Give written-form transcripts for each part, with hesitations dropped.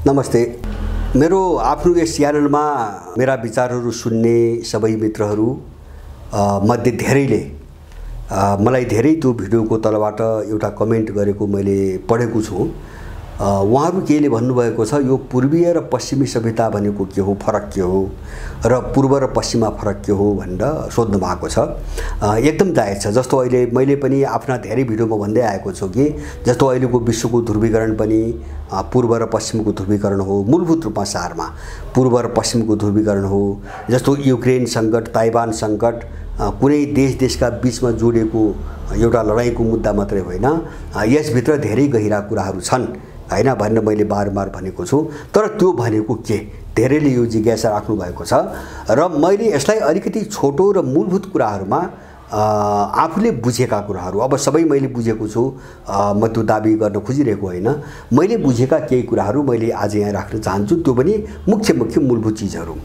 नमस्ते। मेरो आफ्नो यस च्यानलमा मेरा विचारहरू सुन्ने सबै मित्रहरू मध्ये धेरैले मलाई धेरै त्यो भिडियोको तलबाट एउटा कमेन्ट गरेको मैले पढेको छु। उहाँहरू केले भन्नुभएको छ यो पूर्वीय र पश्चिमी सभ्यता भनेको के हो, फरक के हो र पूर्व र पश्चिममा फरक के हो भनेर सोध्नु भएको छ। एकदम जायज छ। जस्तो अहिले मैले पनि आफ्ना धेरै भिडियोमा भन्दै आएको छु कि जस्तो अहिलेको विश्वको ध्रुवीकरण पनि पूर्व र पश्चिमको ध्रुवीकरण हो, मूलभूत रूपमा सारमा पूर्व र पश्चिमको ध्रुवीकरण हो। जस्तो युक्रेन सङ्कट, ताइवान सङ्कट कुनै देशका बीचमा जोडिएको एउटा लडाईँको मुद्दा मात्रै होइन, यसभित्र धेरै गहिरा कुराहरू छन् हैन भनेर मैले बारम्बार भनेको छु। तर त्यो भनेको के, धेरैले यो जिज्ञासा राख्नु भएको छ र मैले यसलाई अलिकति छोटो र मूलभूत कुराहरूमा आफूले बुझेका कुराहरू, अब सबै मैले बुझेको छु म त्यो दाबी गर्न खोजिरहेको होइन, मैले बुझेका केही कुराहरू मैले आज यहाँ राख्न चाहन्छु। त्यो पनि मुख्य मूलभूत चिजहरू।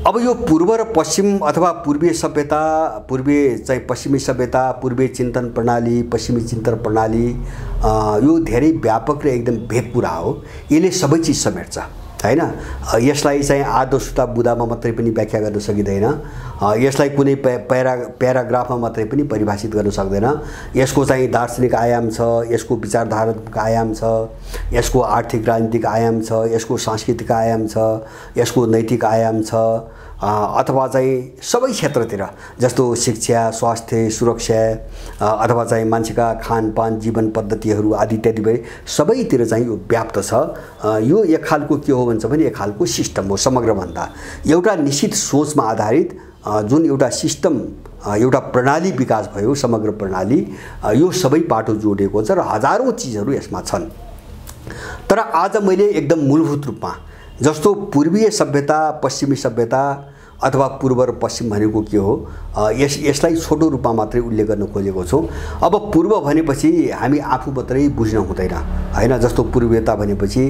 अब यो पूर्व र पश्चिम अथवा पूर्वीय सभ्यता, पूर्वीय चाहिँ पश्चिमी सभ्यता, पूर्वीय चिन्तन प्रणाली, पश्चिमी चिन्तन प्रणाली यो धेरै व्यापक र एकदम भेद कुरा हो। यसले सबै चिज समेट्छ हैन। यसलाई चाहिँ आदो सुता बुदामा मात्रै पनि व्याख्या गर्न सकिँदैन। यसलाई कुनै प्याराग्राफमा मात्रै पनि परिभाषित गर्न सक्दैन। यसको चाहिँ दार्शनिक आयाम छ, यसको विचारधारात्मक आयाम छ, यसको आर्थिक राजनीतिक आयाम छ, यसको सांस्कृतिक आयाम छ, यसको नैतिक आयाम छ, अथवा चाहिँ सबै क्षेत्रतिर जस्तो शिक्षा, स्वास्थ्य, सुरक्षा अथवा चाहिँ मान्छेका खानपान, जीवन पद्धतिहरू आदि इत्यादि भए सबैतिर चाहिँ यो व्याप्त छ। यो एक खालको के हो भन्छ भने एक खालको सिस्टम हो। समग्रभन्दा एउटा निश्चित सोचमा आधारित जुन एउटा सिस्टम, एउटा प्रणाली विकास भयो, समग्र प्रणाली, यो सबै पाटो जोडिएको छ र हजारौं चिजहरू यसमा छन्। तर आज मैले एकदम मूलभूत रूपमा जस्तो पूर्वीय सभ्यता, पश्चिमी सभ्यता अथवा पूर्व र पश्चिम भनेको के हो यसलाई छोटो रूपमा मात्रै उल्लेख गर्न खोजेको छु। अब पूर्व भनेपछि हामी आफू मात्रै बुझ्न हुँदैन हैन। जस्तो पूर्वीयता भनेपछि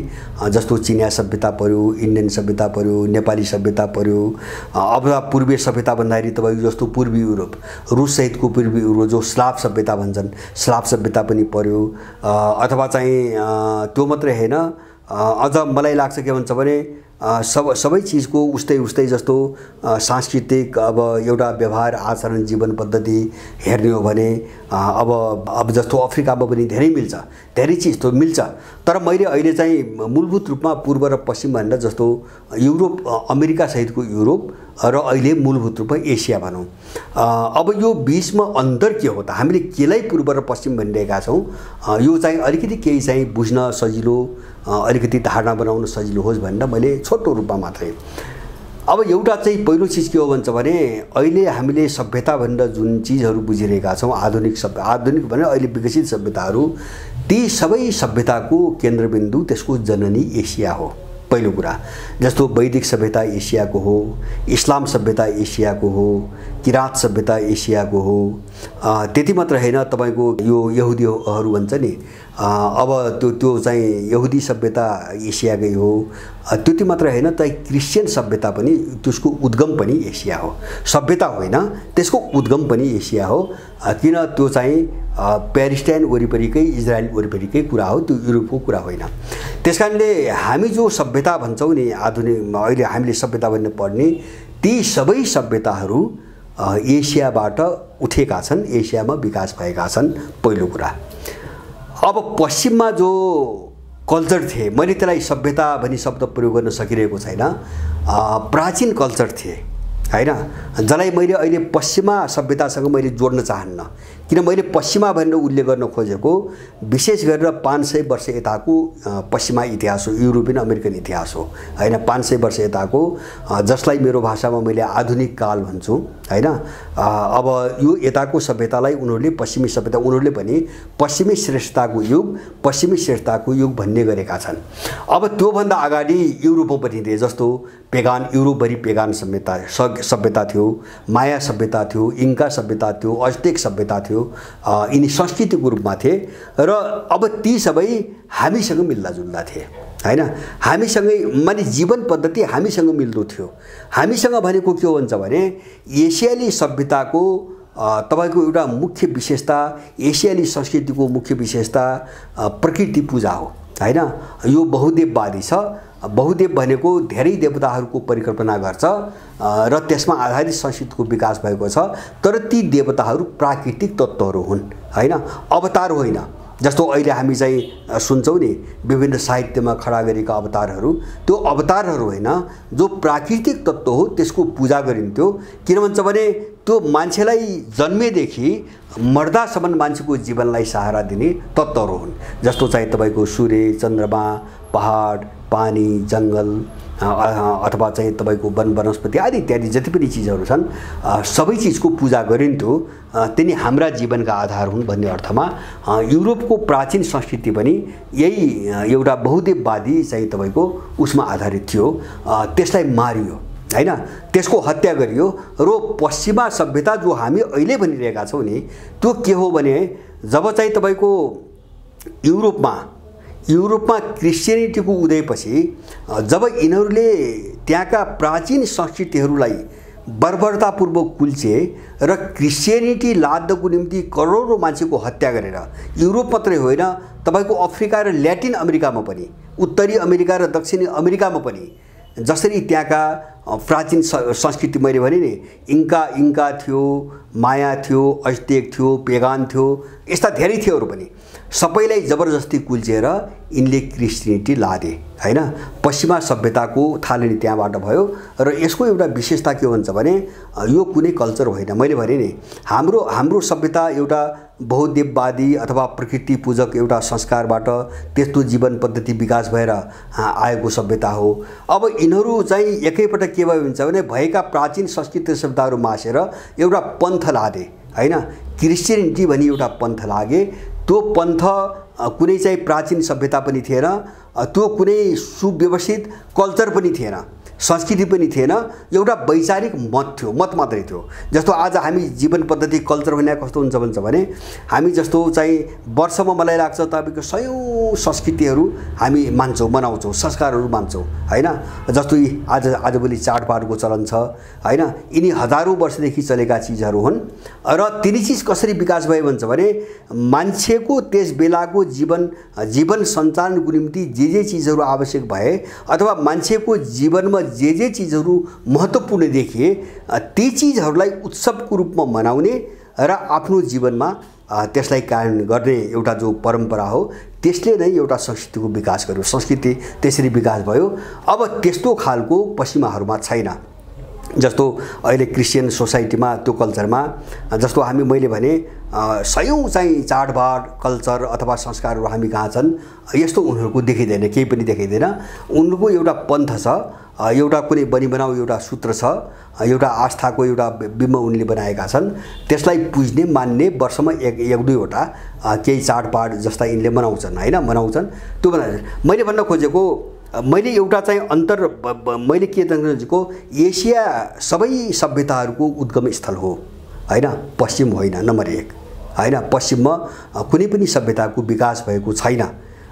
जस्तो चिनिया सभ्यता पर्यो, इन्डियन सभ्यता पर्यो, नेपाली सभ्यता पर्यो। अब पूर्वीय सभ्यता भन्दाखेरि तपाईको जस्तो पूर्वी युरोप, रुस सहितको पूर्वी युरोप जो स्लाव सभ्यता भन्छन्, स्लाव सभ्यता पनि पर्यो। अथवा चाहिँ त्यो मात्रै हैन, अझ मलाई लाग्छ के भन्छ भने सबै चिजको उस्तै जस्तो सांस्कृतिक अब एउटा व्यवहार, आचरण, जीवन पद्धति हेर्ने हो भने अब जस्तो अफ्रिकामा पनि धेरै मिल्छ, धेरै चिज त मिल्छ। तर मैले अहिले चाहिँ मूलभूत रूपमा पूर्व र पश्चिम भनेर जस्तो युरोप, अमेरिका सहितको युरोप र अहिले मूलभूत रूपमा एसिया भनौँ। अब यो बीचमा अन्तर के हो त, हामीले केलाई पूर्व र पश्चिम भनिरहेका छौँ, यो चाहिँ अलिकति केही चाहिँ बुझ्न सजिलो, अलिकति धारणा बनाउन सजिलो होस् भनेर मैले छोटो रूपमा मात्रै। अब एउटा चाहिँ पहिलो चिज के हो भन्छ भने अहिले हामीले सभ्यता भनेर जुन चिजहरू बुझिरहेका छौँ, आधुनिक भनेर अहिले विकसित सभ्यताहरू, ती सबै सभ्यताको केन्द्रबिन्दु त्यसको जननी एसिया हो। पहिलो कुरा जस्तो वैदिक सभ्यता एसियाको हो, इस्लाम सभ्यता एसियाको हो, किराँत सभ्यता एसियाको हो। त्यति मात्र हैन, तपाईको यो यहुदीहरू भन्छ नि, अब त्यो चाहिँ यहुदी सभ्यता एसियाकै हो। त्यति मात्र हैन, क्रिश्चियन सभ्यता पनि, त्यसको उद्गम पनि एसिया हो। सभ्यता होइन, त्यसको उद्गम पनि एसिया हो। किन त्यो चाहिँ प्यालेस्टाइन वरिपरिकै, इजरायल वरिपरिकै कुरा हो, त्यो युरोपको कुरा होइन। त्यसकारणले हामी जो सभ्यता भन्छौँ नि, आधुनिक अहिले हामीले सभ्यता भन्ने पढ्ने, ती सबै सभ्यताहरू एसियाबाट उठेका छन्, एसियामा विकास भएका छन्, पहिलो कुरा। अब पश्चिममा जो कल्चर थिए, मैले त्यसलाई सभ्यता भनी शब्द प्रयोग गर्न सकिरहेको छैन, प्राचीन कल्चर थिए हैन, जसलाई मैले अहिले पश्चिमा सभ्यतासँग मैले जोड्न चाहन्न। किन मैले पश्चिमा भनेर उल्लेख गर्न खोजेको विशेष गरेर 500 वर्ष यताको पश्चिमा इतिहास हो, युरोपियन अमेरिकन इतिहास हो हैन। 500 वर्ष यताको, जसलाई मेरो भाषामा मैले आधुनिक काल भन्छु हैन। अब यो यताको सभ्यतालाई उनीहरूले पश्चिमी सभ्यता, उनीहरूले पनि पश्चिमी श्रेष्ठताको युग भन्ने गरेका छन्। अब त्योभन्दा अगाडि युरोपमा पनि थिए, जस्तो पेगान, युरोपभरि पेगान सभ्यता थियो, माया सभ्यता थियो, इन्का सभ्यता थियो, अज्टेक सभ्यता थियो। यिनी संस्कृतिको रूपमा थिए र अब ती सबै हामीसँग मिल्दाजुल्दा थिए हैन। हामीसँगै माने जीवन पद्धति हामीसँग मिल्दो थियो। हामीसँग भनेको के हो भन्छ भने एसियाली सभ्यताको तपाईको एउटा मुख्य विशेषता, एसियाली संस्कृतिको मुख्य विशेषता प्रकृति पूजा हो। हैन। यो बहुदेववादी छ। बहुदेव भनेको धेरै देवताहरूको परिकल्पना गर्छ र त्यसमा आधारित संस्कृतिको विकास भएको छ। तर ती देवताहरू प्राकृतिक तत्त्वहरू हुन् हैन, अवतार होइन। जस्तो अहिले हामी चाहिँ सुन्छौँ नि विभिन्न साहित्यमा खडा गरेका अवतारहरू, त्यो अवतारहरू होइन, जो प्राकृतिक तत्त्व हो त्यसको पूजा गरिन्थ्यो। किन भन्छ भने त्यो मान्छेलाई जन्मेदेखि मर्दासम्म मान्छेको जीवनलाई सहारा दिने तत्त्वहरू हुन्। जस्तो चाहिँ तपाईँको सूर्य, चन्द्रमा, पहाड, पानी, जङ्गल अथवा चाहिँ तपाईँको वन वनस्पति आदि इत्यादि जति पनि चिजहरू छन्, सबै चिजको पूजा गरिन्थ्यो। तिनी हाम्रा जीवनका आधार हुन् भन्ने अर्थमा युरोपको प्राचीन संस्कृति पनि यही एउटा बहुदेववादी चाहिँ तपाईँको उसमा आधारित थियो। त्यसलाई मारियो हैन, त्यसको हत्या गरियो र पश्चिमा सभ्यता जो हामी अहिले भनिरहेका छौँ नि, त्यो के हो भने जब चाहिँ तपाईँको युरोपमा क्रिस्चियनिटीको उदयपछि जब यिनीहरूले त्यहाँका प्राचीन संस्कृतिहरूलाई बर्बरतापूर्वक कुल्चे र क्रिस्चियनिटी लाद्नको निम्ति करोडौँ मान्छेको हत्या गरेर, युरोप मात्रै होइन तपाईँको अफ्रिका र ल्याटिन अमेरिकामा पनि, उत्तरी अमेरिका र दक्षिणी अमेरिकामा पनि जसरी त्यहाँका प्राचीन संस्कृति मैले भने नि इन्का थियो, माया थियो, अज्टेक थियो, पेगान थियो, यस्ता धेरै थियोहरू पनि सबैलाई जबरजस्ती कुल्चेर यिनले क्रिस्चियनिटी लादे हैन। पश्चिमा सभ्यताको थालनी त्यहाँबाट भयो र यसको एउटा विशेषता के भन्छ भने यो कुनै कल्चर होइन। मैले भने नि हाम्रो सभ्यता एउटा बहुदेववादी अथवा प्रकृति पूजक एउटा संस्कारबाट त्यस्तो जीवन पद्धति विकास भएर आएको सभ्यता हो। अब यिनीहरू चाहिँ एकैपटक के भयो भन्छ भने भएका प्राचीन संस्कृति सभ्यताहरू मासेर एउटा पन्थ लादे हैन। क्रिस्चियनिटी भनी एउटा पन्थ लागे। त्यो पन्थ कुनै चाहिँ प्राचीन सभ्यता पनि थिएन, त्यो कुनै सुव्यवस्थित कल्चर पनि थिएन, संस्कृति पनि थिएन, एउटा वैचारिक मत थियो, मत मात्रै थियो। जस्तो आज हामी जीवन पद्धति कल्चर भने कस्तो हुन्छ भन्छ भने हामी जस्तो चाहिँ वर्षमा मलाई लाग्छ तपाईँको सयौँ संस्कृतिहरू हामी मान्छौँ, मनाउँछौँ, संस्कारहरू मान्छौँ हैन। जस्तो आजभोलि चाडबाडको चलन छ हैन, यिनी हजारौँ वर्षदेखि चलेका चिजहरू हुन् र तिनी चिज कसरी विकास भयो भन्छ भने मान्छेको त्यस बेलाको जीवन सञ्चालनको निम्ति जे चिजहरू आवश्यक भए अथवा मान्छेको जीवनमा जे चिजहरू महत्त्वपूर्ण देखिए ती चिजहरूलाई उत्सवको रूपमा मनाउने र आफ्नो जीवनमा त्यसलाई कायम गर्ने एउटा जो परम्परा हो त्यसले नै एउटा संस्कृतिको विकास गर्यो। संस्कृति त्यसरी विकास भयो। अब त्यस्तो खालको पश्चिमाहरूमा छैन। जस्तो अहिले क्रिस्चियन सोसाइटीमा त्यो कल्चरमा जस्तो मैले भने सयौँ चाहिँ चाडबाड कल्चर अथवा संस्कारहरू हामी कहाँ छन्, यस्तो उनीहरूको देखिँदैन, केही पनि देखिँदैन। उनको एउटा पन्थ छ, एउटा कुनै बनिबनाउ एउटा सूत्र छ, एउटा आस्थाको एउटा बिम्ब उनले बनाएका छन्। त्यसलाई पुज्ने मान्ने वर्षमा एक दुईवटा केही चाडबाड जस्ता यिनले मनाउँछन् हैन, मनाउँछन्। त्यो मैले भन्न खोजेको मैले एउटा चाहिँ मैले के देख्न खोजेको एसिया सबै सभ्यताहरूको उद्गम स्थल हो हैन, पश्चिम होइन। नम्बर 1 हैन, पश्चिममा कुनै पनि सभ्यताको विकास भएको छैन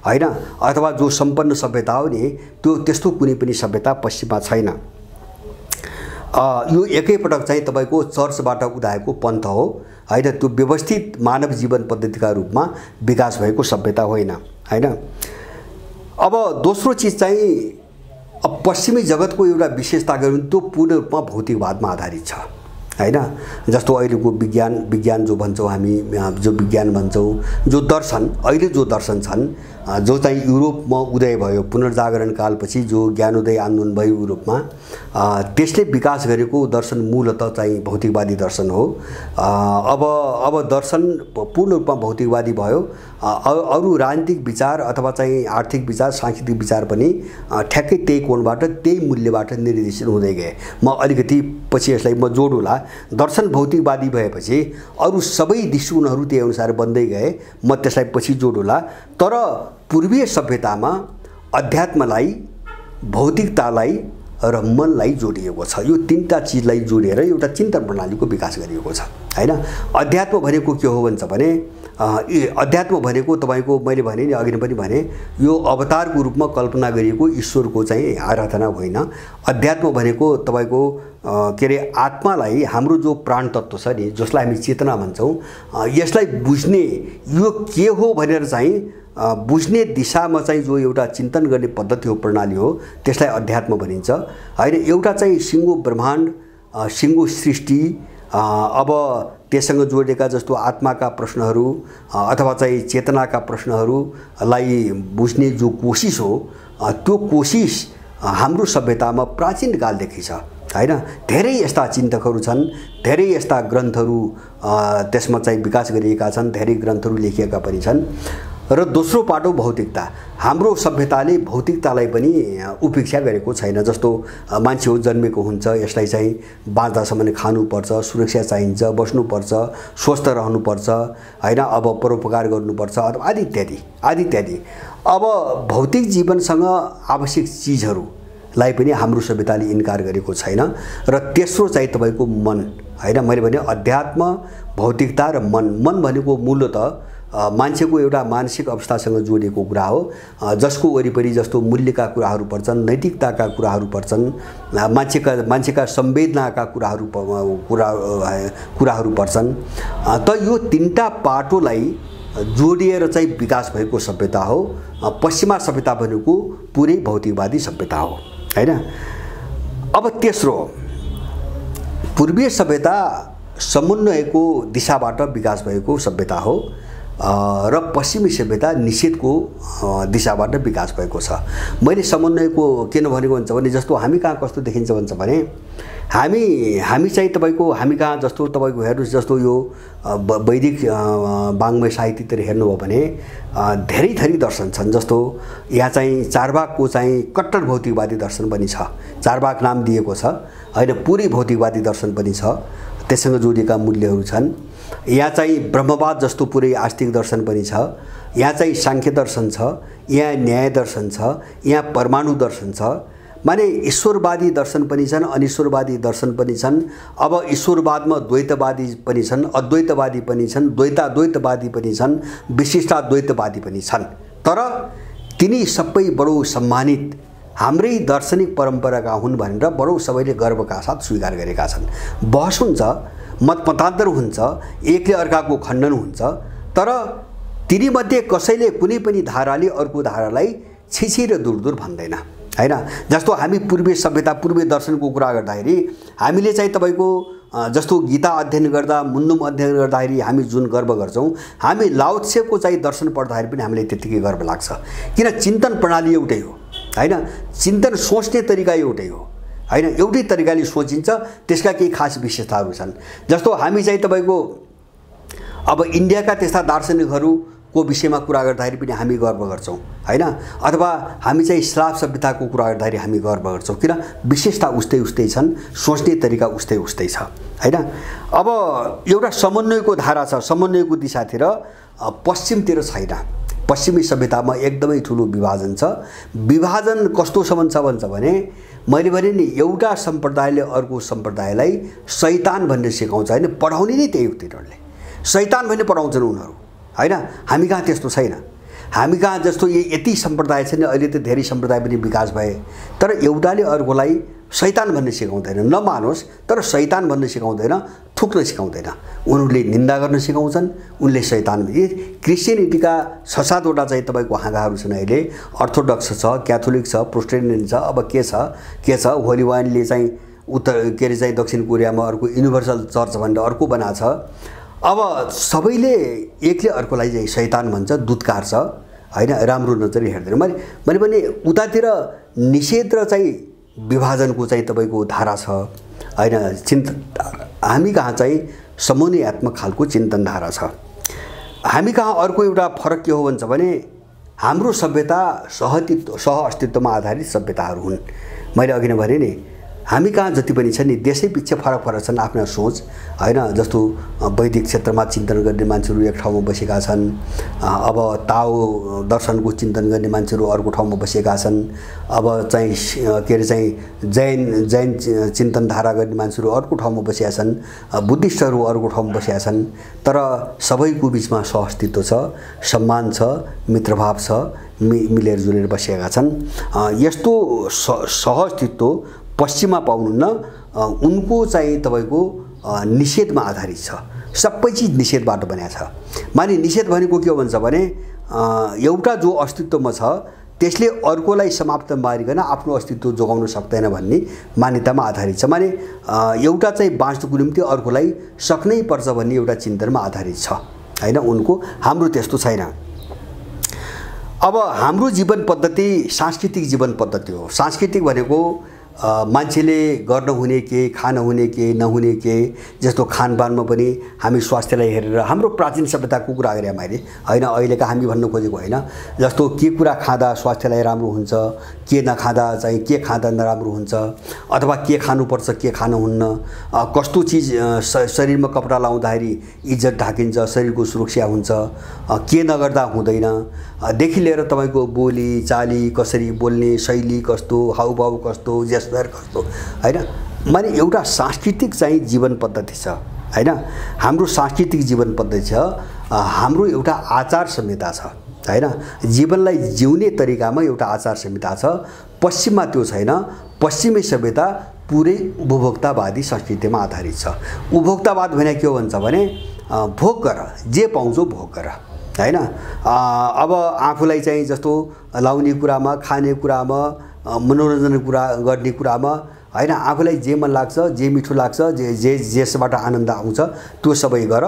हैन, अथवा जो सम्पन्न सभ्यता हो नि त्यो त्यस्तो कुनै पनि सभ्यता पश्चिममा छैन। यो एकैपटक चाहिँ तपाईको चर्चबाट उदाएको पन्थ हो हैन, त्यो व्यवस्थित मानव जीवन पद्धतिका रूपमा विकास भएको सभ्यता होइन हैन। अब दोस्रो चिज चाहिँ अब पश्चिमी जगतको एउटा विशेषता गरौँ त्यो पूर्ण रूपमा भौतिकवादमा आधारित छ हैन। जस्तो अहिलेको विज्ञान जो भन्छौँ हामी, जो विज्ञान भन्छौँ, जो दर्शन अहिले जो दर्शन छन्, जो चाहिँ युरोपमा उदय भयो पुनर्जागरण कालपछि जो ज्ञानोदय आन्दोलन भयो युरोपमा, त्यसले विकास गरेको दर्शन मूलतः चाहिँ भौतिकवादी दर्शन हो। अब दर्शन पूर्ण रूपमा भौतिकवादी भयो। अरू राजनीतिक विचार अथवा चाहिँ आर्थिक विचार, सांस्कृतिक विचार पनि ठ्याक्कै त्यही कोणबाट त्यही मूल्यबाट निर्देशित हुँदै गए। म अलिकति पछि यसलाई म जोडुला। दर्शन भौतिकवादी भएपछि अरू सबै दृष्टिकोणहरू त्यही अनुसार बन्दै गए, म त्यसलाई पछि जोडुला। तर पूर्वीय सभ्यतामा अध्यात्मलाई, भौतिकतालाई र मनलाई जोडिएको छ। यो तीनटा चिजलाई जोडेर एउटा चिन्तन प्रणालीको विकास गरिएको छ हैन। अध्यात्म भनेको के हो भन्छ भने अध्यात्म भनेको तपाईको मैले भने नि अघि पनि भने यो अवतारको रूपमा कल्पना गरिएको ईश्वरको चाहिँ आराधना होइन। अध्यात्म भनेको तपाईको के अरे आत्मालाई, हाम्रो जो प्राण तत्त्व छ नि जसलाई हामी चेतना भन्छौँ, यसलाई बुझ्ने यो के हो भनेर चाहिँ बुझ्ने दिशामा चाहिँ जो एउटा चिन्तन गर्ने पद्धति हो, प्रणाली हो, त्यसलाई अध्यात्म भनिन्छ हैन। एउटा चाहिँ सिङ्गो ब्रह्माण्ड, सिङ्गो सृष्टि, अब त्यससँग जोडिएका जस्तो आत्माका प्रश्नहरू अथवा चाहिँ चेतनाका प्रश्नहरूलाई बुझ्ने जो कोसिस हो, त्यो कोसिस हाम्रो सभ्यतामा प्राचीन कालदेखि छ हैन। धेरै यस्ता चिन्तकहरू छन्, धेरै यस्ता ग्रन्थहरू त्यसमा चाहिँ विकास गरिएका छन्, धेरै ग्रन्थहरू लेखिएका पनि छन्। र दोस्रो पाटो भौतिकता। हाम्रो सभ्यताले भौतिकतालाई पनि उपेक्षा गरेको छैन। जस्तो मान्छे हो, जन्मेको हुन्छ, यसलाई चाहिँ बाँच्दासम्म खानुपर्छ, सुरक्षा चाहिन्छ, बस्नुपर्छ, स्वस्थ रहनुपर्छ हैन, अब परोपकार गर्नुपर्छ आदि इत्यादि आदि इत्यादि। अब भौतिक जीवनसँग आवश्यक चिजहरूलाई पनि हाम्रो सभ्यताले इन्कार गरेको छैन। र तेस्रो चाहिँ तपाईको मन हैन। मैले भने अध्यात्म, भौतिकता र मन। मन भनेको मूलतः मान्छेको एउटा मानसिक अवस्थासँग जोडिएको कुरा हो, जसको वरिपरि जस्तो मूल्यका कुराहरू पर्छन्, नैतिकताका कुराहरू पर्छन्, मान्छेका संवेदनाका कुराहरू पर्छन्। त यो तीनटा पाटोलाई जोडिएर चाहिँ विकास भएको सभ्यता हो। पश्चिमा सभ्यता भनेको पुरै भौतिकवादी सभ्यता हो हैन। अब तेस्रो, पूर्वीय सभ्यता समन्वयको दिशाबाट विकास भएको सभ्यता हो र पश्चिमी सभ्यता निषेधको दिशाबाट विकास भएको छ। मैले समन्वयको किन भनेको हुन्छ भने, जस्तो हामी कहाँ कस्तो देखिन्छ भन्छ भने, हामी चाहिँ तपाईको हामी कहाँ जस्तो तपाईको हेर्नुस्, जस्तो यो वैदिक वाङ्मय साहित्यतिर हेर्नुभयो भने धेरै थरी दर्शन छन्। जस्तो यहाँ चाहिँ चारवाकको चाहिँ कट्टर भौतिकवादी दर्शन पनि छ, चारवाक नाम दिएको छ हैन। पुरै भौतिकवादी दर्शन पनि छ, त्यससँग जोडिएका मूल्यहरू छन्। यहाँ चाहिँ ब्रह्मवाद जस्तो पुरै आस्तिक दर्शन पनि छ। यहाँ चाहिँ सांख्य दर्शन छ, यहाँ न्याय दर्शन छ, यहाँ परमाणु दर्शन छ। माने ईश्वरवादी दर्शन पनि छन्, अनिश्वरवादी दर्शन पनि छन्। अब ईश्वरवादमा द्वैतवादी पनि छन्, अद्वैतवादी पनि छन्, द्वैतवादी पनि छन्, विशिष्टाद्वैतवादी पनि छन्। तर तिनी सबै बडो सम्मानित हाम्रै दार्शनिक परम्पराका हुन् भनेर बडो सबैले गर्वका साथ स्वीकार गरेका छन्। बहस हुन्छ, मतमतान्तर हुन्छ, एकले अर्काको खण्डन हुन्छ, तर तिनीमध्ये कसैले कुनै पनि धाराले अर्को धारालाई छिछि र दूर भन्दैन हैन। जस्तो हामी पूर्वीय सभ्यता, पूर्वीय दर्शनको कुरा गर्दाखेरि हामीले चाहिँ तपाईको जस्तो गीता अध्ययन गर्दा, मुन्नुम अध्ययन गर्दाखेरि हामी जुन गर्व गर्छौं, हामी लाओ त्सेको चाहिँ दर्शन पढ्दाखेरि पनि हामीलाई त्यतिकै गर्व लाग्छ। किन चिन्तन प्रणाली एउटै हो हैन, चिन्तन सोच्ने तरिका एउटै हो हैन, एउटै तरिकाले सोचिन्छ, त्यसका केही खास विशेषताहरू छन्। जस्तो हामी चाहिँ तपाईको अब इन्डियाका त्यस्ता दार्शनिकहरूको विषयमा कुरा गर्दाखेरि पनि हामी गर्व गर्छौं हैन, अथवा हामी चाहिँ स्लाव सभ्यताको कुरा गर्दाखेरि हामी गर्व गर्छौं। किन? विशेषता उस्तै छन्, सोच्ने तरिका उस्तै छ हैन। अब एउटा समन्वयको धारा छ, समन्वयको दिशातिर पश्चिमतिर छैन। पश्चिमी सभ्यतामा एकदमै ठुलो विभाजन छ। विभाजन कस्तोसम्म छ भन्छ भने, मैले भने नि एउटा सम्प्रदायले अर्को सम्प्रदायलाई शैतान भन्ने सिकाउँछ हैन, पढाउने नै त्यही हो। तिनीहरूले शैतान भन्ने पढाउँछन् उनीहरू हैन। हामी कहाँ त्यस्तो छैन। हामी कहाँ जस्तो यति सम्प्रदाय छैन, अहिले त धेरै सम्प्रदाय पनि विकास भए, तर एउटाले अर्कोलाई शैतान भन्ने सिकाउँदैन। नमानोस्, तर शैतान भन्ने सिकाउँदैन, थुक्न सिकाउँदैन। उनीहरूले निन्दा गर्न सिकाउँछन्, उनले शैतान। क्रिस्चियनिटीका 6-7वटा चाहिँ तपाईको हाँगाहरू छन् अहिले। अर्थोडक्स छ, क्याथोलिक छ, प्रोटेस्टेन्ट छ, अब के छ होली वाइनले चाहिँ उत्तर के अरे चाहिँ दक्षिण कोरियामा अर्को युनिभर्सल चर्च भनेर अर्को बना छ। अब सबैले एकले अर्कोलाई चाहिँ शैतान भन्छ, दुत्कार छ हैन, राम्रो नजरले हेर्दैन। मैले पनि उतातिर निषेध र चाहिँ विभाजनको चाहिँ तपाईको धारा छ हैन। हामी कहाँ चाहिँ समन्वयात्मक खालको चिन्तन धारा छ। हामी कहाँ अर्को एउटा फरक के हो भन्छ भने, हाम्रो सभ्यता सह अस्तित्वमा आधारित सभ्यताहरू हुन्। मैले अघि नै भने नि, हामी कहाँ जति पनि छ नि देशै पछि फरक छन् आफ्ना सोच हैन। जस्तो वैदिक क्षेत्रमा चिन्तन गर्ने मान्छेहरू एक ठाउँमा बसेका छन्, अब ताओ दर्शनको चिन्तन गर्ने मान्छेहरू अर्को ठाउँमा बसेका छन्, अब चाहिँ के अरे चाहिँ जैन चिन्तन धारा गर्ने मान्छेहरू अर्को ठाउँमा बसेका छन्, बुद्धिस्टहरू अर्को ठाउँमा बसेका छन्। तर सबैको बिचमा सहअस्तित्व छ, सम्मान छ, मित्रभाव छ, मिलेर जुलेर बसेका छन्। यस्तो सहअस्तित्व पश्चिममा पाउनुहुन्न। उनको चाहिँ तपाईको निषेधमा आधारित छ, सबै चिज निषेधबाट बनेको छ। माने निषेध भनेको के हो भन्छ भने, एउटा जो अस्तित्वमा छ त्यसले अर्कोलाई समाप्त मारिकन आफ्नो अस्तित्व जोगाउन सक्दैन भन्ने मान्यतामा आधारित छ। माने एउटा चाहिँ बाँच्नुको निम्ति अर्कोलाई सक्नै पर्छ भन्ने एउटा चिन्तनमा आधारित छ हैन उनको। हाम्रो त्यस्तो छैन। अब हाम्रो जीवन पद्धति सांस्कृतिक जीवन पद्धति हो। सांस्कृतिक भनेको मान्छेले गर्न हुने के, खान हुने के, नहुने के, जस्तो खानपानमा पनि हामी स्वास्थ्यलाई हेरेर हाम्रो प्राचीन सभ्यताको कुरा गरे मैले हैन, अहिलेका हामी भन्न खोजेको हैन। जस्तो के कुरा खाँदा स्वास्थ्यलाई राम्रो हुन्छ, के नखाँदा चाहिँ के खाँदा नराम्रो हुन्छ, अथवा के खानुपर्छ के खानुहुन्न, कस्तो चिज शरीरमा कपडा लाउँदाखेरि इज्जत ढाकिन्छ, शरीरको सुरक्षा हुन्छ, के नगर्दा हुँदैन, देखि लिएर तपाईको बोली चाली कसरी बोल्ने, शैली कस्तो, हाउभाउ कस्तो, जेस्चर कस्तो हैन। माने एउटा सांस्कृतिक चाहिँ जीवन पद्धति छ हैन। हाम्रो सांस्कृतिक जीवन पद्धति छ, हाम्रो एउटा आचार संहिता छ हैन। जीवनलाई जिउने तरिकामा एउटा आचार संहिता छ। पश्चिममा त्यो छैन। पश्चिमी सभ्यता पुरै उपभोक्तावादी संस्कृतिमा आधारित छ। उपभोक्तावाद भने के हो भन्छ भने भोग गर, जे पाउँछौ भोग गर हैन। अब आफूलाई चाहिँ जस्तो लाउने कुरामा, खाने कुरामा, मनोरञ्जन कुरा गर्ने कुरामा हैन, आफूलाई जे मन लाग्छ, जे मिठो लाग्छ, जे जेसबाट आनन्द आउँछ त्यो सबै गर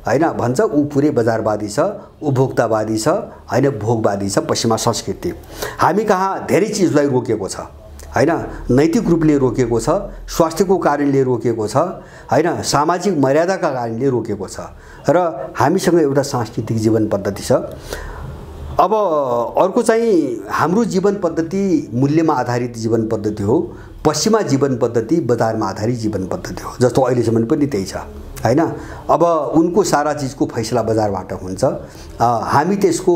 हैन भन्छ। ऊ पुरै बजारवादी छ, उपभोक्तावादी छ हैन, भोगवादी छ पश्चिमा संस्कृति। हामी कहाँ धेरै चिजलाई रोकेको छ हैन, नैतिक रूपले रोकेको छ, स्वास्थ्यको कारणले रोकेको छ हैन, सामाजिक मर्यादाका कारणले रोकेको छ र हामीसँग एउटा सांस्कृतिक जीवन पद्धति छ। अब अर्को चाहिँ हाम्रो जीवन पद्धति मूल्यमा आधारित जीवन पद्धति हो। पश्चिमा जीवन पद्धति बजारमा आधारित जीवन पद्धति हो, जस्तो अहिलेसम्म पनि त्यही छ हैन। अब उनको सारा चीजको फैसला बजारबाट हुन्छ। हामी त्यसको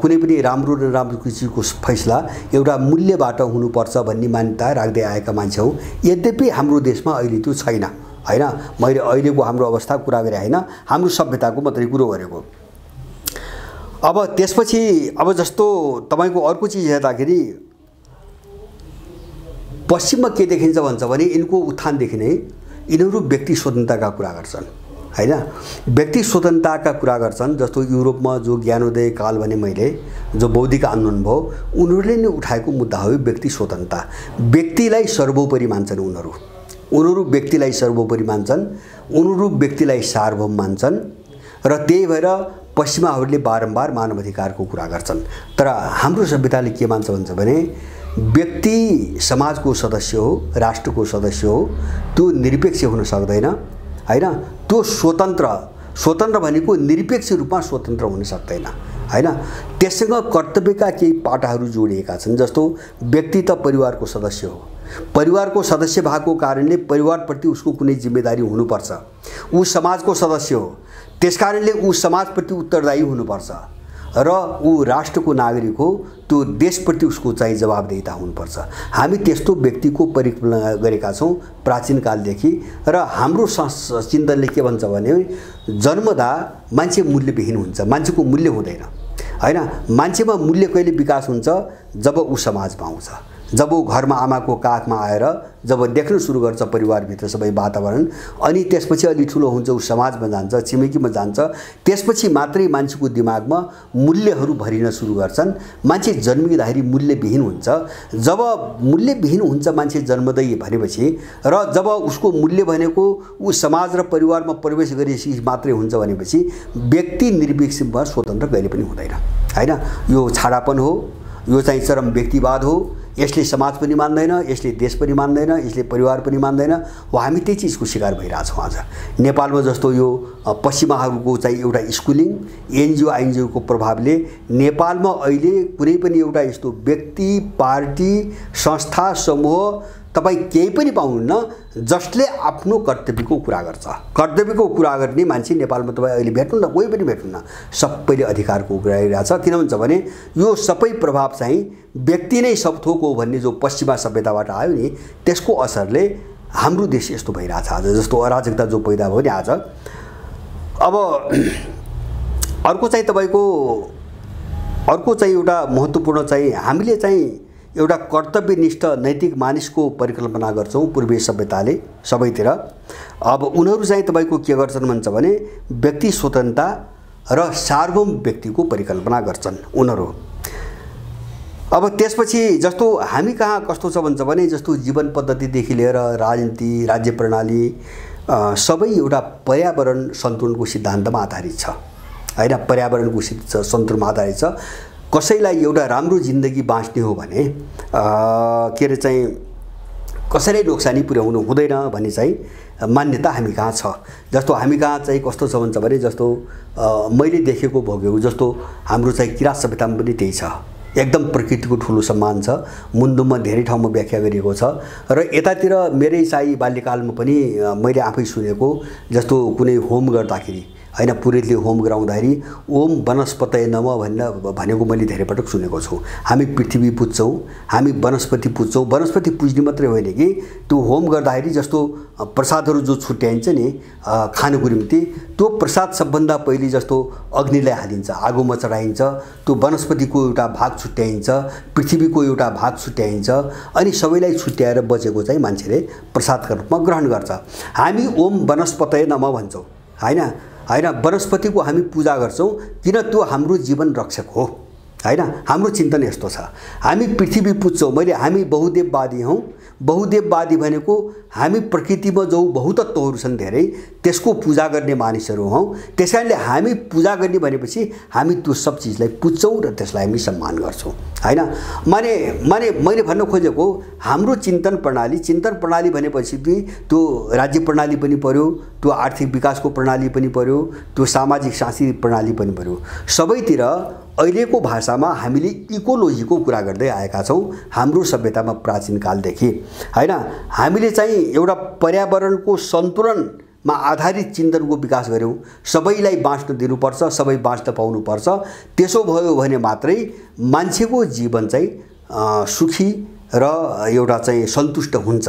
कुनै पनि राम्रो र नराम्रो चिजको फैसला एउटा मूल्यबाट हुनुपर्छ भन्ने मान्यता राख्दै आएका मान्छे हौ। यद्यपि हाम्रो देशमा अहिले त्यो छैन हैन। मैले अहिलेको हाम्रो अवस्था कुरा गरे हैन, हाम्रो सभ्यताको मात्रै कुरो गरेको। अब त्यसपछि अब जस्तो तपाईको अर्को चीज हेर्दाखेरि पश्चिममा के देखिन्छ भन्छ भने यिनको उत्थानदेखि नै यिनीहरू व्यक्ति स्वतन्त्रताका कुरा गर्छन् हैन। व्यक्ति स्वतन्त्रताका कुरा गर्छन्। जस्तो युरोपमा जो ज्ञानोदय काल भने मैले, जो बौद्धिक आन्दोलन भयो, उनीहरूले नै उठाएको मुद्दा हो व्यक्ति स्वतन्त्रता। व्यक्तिलाई सर्वोपरि मान्छन् उनीहरू व्यक्तिलाई सर्वोपरि मान्छन्, उनीहरू व्यक्तिलाई सार्वभौम मान्छन् र त्यही भएर पश्चिमाहरूले बारम्बार मानव अधिकारको कुरा गर्छन्। तर हाम्रो सभ्यताले के मान्छ भन्छ भने व्यक्ति समाजको सदस्य हो, राष्ट्रको सदस्य हो, त्यो निरपेक्ष हुन सक्दैन हैन। त्यो स्वतन्त्र भनेको निरपेक्ष रूपमा स्वतन्त्र हुन सक्दैन हैन। त्यससँग कर्तव्यका केही पाटाहरू जोडिएका छन्। जस्तो व्यक्ति त परिवारको सदस्य हो, परिवारको सदस्य भएको कारणले परिवारप्रति उसको कुनै जिम्मेदारी हुनुपर्छ। ऊ समाजको सदस्य हो, त्यसकारणले ऊ समाजप्रति उत्तरदायी हुनुपर्छ र ऊ राष्ट्रको नागरिक हो, त्यो देशप्रति उसको चाहिँ जवाबदेहिता हुनुपर्छ। हामी त्यस्तो व्यक्तिको परिकल्पना गरेका छौँ प्राचीन कालदेखि र हाम्रो चिन्तनले के भन्छ भने जन्मदा मान्छे मूल्यविहीन हुन्छ, मान्छेको मूल्य हुँदैन हैन। मान्छेमा मूल्य कहिले विकास हुन्छ जब ऊ समाजमा आउँछ, जब ऊ घरमा आमाको काखमा आएर जब देख्न सुरु गर्छ परिवारभित्र सबै वातावरण, अनि त्यसपछि अलि ठुलो हुन्छ ऊ समाजमा जान्छ, छिमेकीमा जान्छ, त्यसपछि मात्रै मान्छेको दिमागमा मूल्यहरू भरिन सुरु गर्छन्। मान्छे जन्मिँदाखेरि मूल्यविहीन हुन्छ। जब मूल्यविहीन हुन्छ मान्छे जन्मदै भनेपछि र जब उसको मूल्य भनेको ऊ समाज र परिवारमा प्रवेश गरेपछि मात्रै हुन्छ भनेपछि व्यक्ति निरपेक्षमा स्वतन्त्र कहिले पनि हुँदैन हैन। यो छाडापन हो, यो चाहिँ चरम व्यक्तिवाद हो। यसले समाज पनि मान्दैन, यसले देश पनि मान्दैन, यसले परिवार पनि मान्दैन। हो हामी त्यही चिजको शिकार भइरहेछौँ आज। नेपालमा जस्तो यो पश्चिमाहरूको चाहिँ एउटा स्कुलिङ एनजिओ आइएनजिओको प्रभावले नेपालमा अहिले कुनै पनि एउटा यस्तो व्यक्ति, पार्टी, संस्था, समूह तपाईँ केही पनि पाउनुहुन्न जसले आफ्नो कर्तव्यको कुरा गर्छ। कर्तव्यको कुरा गर्ने मान्छे नेपालमा तपाईँ अहिले भेट्नुहुन्न, कोही पनि भेट्नुहुन्न। सबैले अधिकारको कुरा गरिरहेछ। किन भन्छ भने यो सबै प्रभाव चाहिँ व्यक्ति नै सब थोक हो भन्ने जो पश्चिमा सभ्यताबाट आयो नि, त्यसको असरले हाम्रो देश यस्तो भइरहेछ आज। जस्तो अराजकता जो पैदा भयो नि आज। अब अर्को चाहिँ तपाईको अर्को चाहिँ एउटा महत्त्वपूर्ण चाहिँ हामीले चाहिँ एउटा कर्तव्यनिष्ठ नैतिक मानिसको परिकल्पना गर्छौँ पूर्वीय सभ्यताले सबैतिर। अब उनीहरू चाहिँ तपाईको के गर्छन् भन्छ भने व्यक्ति स्वतन्त्रता र सार्वभौम व्यक्तिको परिकल्पना गर्छन् उनीहरू। अब त्यसपछि जस्तो हामी कहाँ कस्तो छ भन्छ भने जस्तो जीवन पद्धतिदेखि लिएर राजनीति, राज्य प्रणाली सबै एउटा पर्यावरण सन्तुलनको सिद्धान्तमा आधारित छ हैन। पर्यावरणको सन्तुलनमा आधारित छ। कसैलाई एउटा राम्रो जिन्दगी बाँच्ने हो भने के अरे चाहिँ कसैलाई नोक्सानी पुर्याउनु हुँदैन भन्ने चाहिँ मान्यता हामी कहाँ छ। जस्तो हामी कहाँ चाहिँ कस्तो छ भन्छ भने जस्तो मैले देखेको भोगेको जस्तो हाम्रो चाहिँ किराँत सभ्यतामा पनि त्यही छ। एकदम प्रकृतिको ठुलो सम्मान छ। मुन्दुममा धेरै ठाउँमा व्याख्या गरिएको छ र यतातिर मेरै साई बाल्यकालमा पनि मैले आफै सुनेको जस्तो कुनै होम गर्दाखेरि हैन पुरोहितले होम गराउँदाखेरि ओम वनस्पतये नमः भनेको मैले धेरै पटक सुनेको छु। हामी पृथ्वी पुज्छौँ, हामी वनस्पति पुज्छौँ। वनस्पति पुज्ने मात्रै होइन कि त्यो होम गर्दाखेरि जस्तो प्रसादहरू जो छुट्याइन्छ नि खानुको निम्ति त्यो प्रसाद सबभन्दा पहिले जस्तो अग्निलाई हालिन्छ, आगोमा चढाइन्छ, त्यो वनस्पतिको एउटा भाग छुट्याइन्छ, पृथ्वीको एउटा भाग छुट्याइन्छ अनि सबैलाई छुट्याएर बचेको चाहिँ मान्छेले प्रसादका रूपमा ग्रहण गर्छ। हामी ओम वनस्पतये नमः भन्छौँ हैन। वनस्पतिको हामी पूजा गर्छौँ किन त्यो हाम्रो जीवन रक्षक हो हैन। हाम्रो चिन्तन यस्तो छ। हामी पृथ्वी पुज्छौँ। हामी बहुदेववादी हौँ। बहुदेववादी भनेको हामी प्रकृतिमा जो बहुतत्वहरू छन् धेरै त्यसको पूजा गर्ने मानिसहरू हौँ। त्यसकारणले हामी पूजा गर्ने भनेपछि हामी त्यो सब चिजलाई पुज्छौँ र त्यसलाई हामी सम्मान गर्छौँ हैन। मैले भन्न खोजेको हाम्रो चिन्तन प्रणाली भनेपछि त्यो राज्य प्रणाली पनि पर्यो, त्यो आर्थिक विकासको प्रणाली पनि पर्यो, त्यो सामाजिक सांस्कृतिक प्रणाली पनि पर्यो। सबैतिर अहिलेको भाषामा हामीले इकोलोजीको कुरा गर्दै आएका छौँ हाम्रो सभ्यतामा प्राचीन कालदेखि हैन। हामीले चाहिँ एउटा पर्यावरणको सन्तुलनमा आधारित चिन्तनको विकास गर्यौँ। सबैलाई बाँच्न दिनुपर्छ, सबै बाँच्न पाउनुपर्छ। त्यसो भयो भने मात्रै मान्छेको जीवन चाहिँ सुखी र एउटा चाहिँ सन्तुष्ट हुन्छ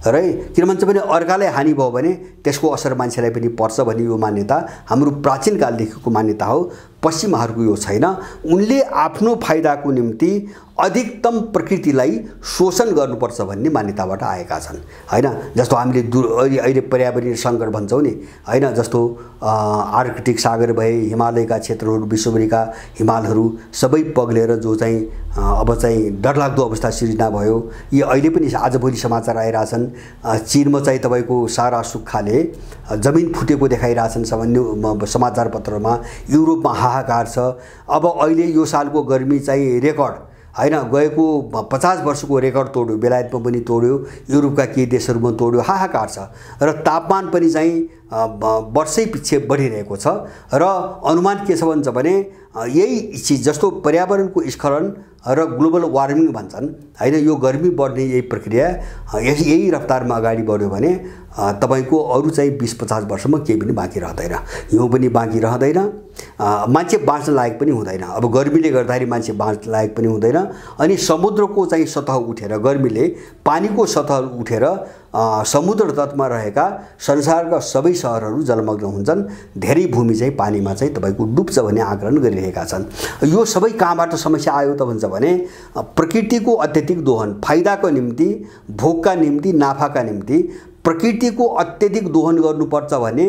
र किन भन्छ भने अर्कालाई हानि भयो भने त्यसको असर मान्छेलाई पनि पर्छ भन्ने यो मान्यता हाम्रो प्राचीन कालदेखिको मान्यता हो। पश्चिमाहरूको यो छैन। उनले आफ्नो फाइदाको निम्ति अधिकतम प्रकृतिलाई शोषण गर्नुपर्छ भन्ने मान्यताबाट आएका छन् हैन। जस्तो हामीले अहिले पर्यावरणीय सङ्कट भन्छौँ नि हैन। जस्तो आर्कटिक सागर भए, हिमालयका क्षेत्रहरू, विश्वभरिका हिमालहरू सबै पग्लेर जो चाहिँ अब चाहिँ डरलाग्दो अवस्था सिर्जना भयो। यी अहिले पनि आजभोलि समाचार आइरहेछन्। चीनमा चाहिँ तपाईको सारा सुक्खाले जमिन फुटेको देखाइरहेछन् समाचार पत्रमा। युरोपमा हाहाकार छ। अब अहिले यो सालको गर्मी चाहिँ रेकर्ड हैन गएको 50 वर्षको रेकर्ड तोड्यो। बेलायतमा पनि तोड्यो, युरोपका केही देशहरूमा तोड्यो। हाहाकार छ र तापमान पनि चाहिँ वर्षै पछि बढिरहेको छ र अनुमान के छ भन्छ भने यही चीज जस्तो पर्यावरणको स्खलन र ग्लोबल वार्मिङ भन्छन् हैन। यो गर्मी बढ्ने यही प्रक्रिया यही रफ्तारमा अगाडि बढ्यो भने तपाईको अरु चाहिँ 20-50 वर्षमा केही पनि बाँकी रहँदैन। हिउँ पनि बाँकी रहँदैन। मान्छे बाँच्न लायक पनि हुँदैन। अब गर्मीले गर्दाखेरि मान्छे बाँच्न लायक पनि हुँदैन। अनि समुद्रको चाहिँ सतह उठेर गर्मीले पानीको सतह उठेर समुद्र तटमा रहेका संसारका सबै शहरहरू जलमग्न हुन्छन्। धेरै भूमि चाहिँ पानीमा चाहिँ तपाईको डुब्छ भन्ने आकलन गरिरहेका छन्। यो सबै कहाँबाट समस्या आयो त भन्छ भने प्रकृतिको अत्यधिक दोहन, फाइदाको निम्ति, भोगका निम्ति, नाफाका निम्ति प्रकृतिको अत्यधिक दोहन गर्नुपर्छ भने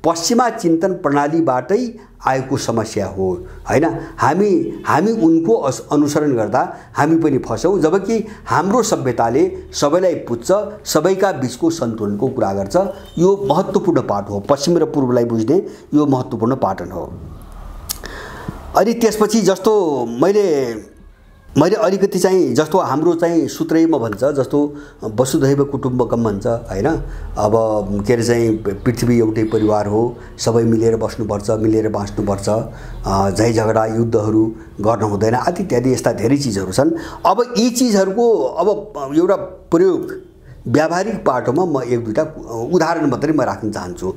पश्चिमा चिन्तन प्रणालीबाटै आएको समस्या हो हैन। हामी उनको अनुसरण गर्दा हामी पनि फसौँ। जबकि हाम्रो सभ्यताले सबैलाई पुज्छ, सबैका बीचको सन्तुलनको कुरा गर्छ। यो महत्त्वपूर्ण पाठ हो। पश्चिम र पूर्वलाई बुझ्ने यो महत्त्वपूर्ण पाटन हो। अनि त्यसपछि जस्तो मैले अलिकति चाहिँ जस्तो हाम्रो चाहिँ सूत्रैमा भन्छ जस्तो वसुधैव कुटुम्बकम भन्छ हैन। अब के अरे चाहिँ पृथ्वी एउटै परिवार हो, सबै मिलेर बस्नुपर्छ, मिलेर बाँच्नुपर्छ, झै झगडा युद्धहरू गर्न हुँदैन आदि इत्यादि यस्ता धेरै चिजहरू छन्। अब यी चिजहरूको अब एउटा प्रयोग व्यावहारिक पाटोमा म एक दुईटा उदाहरण मात्रै म राख्न चाहन्छु।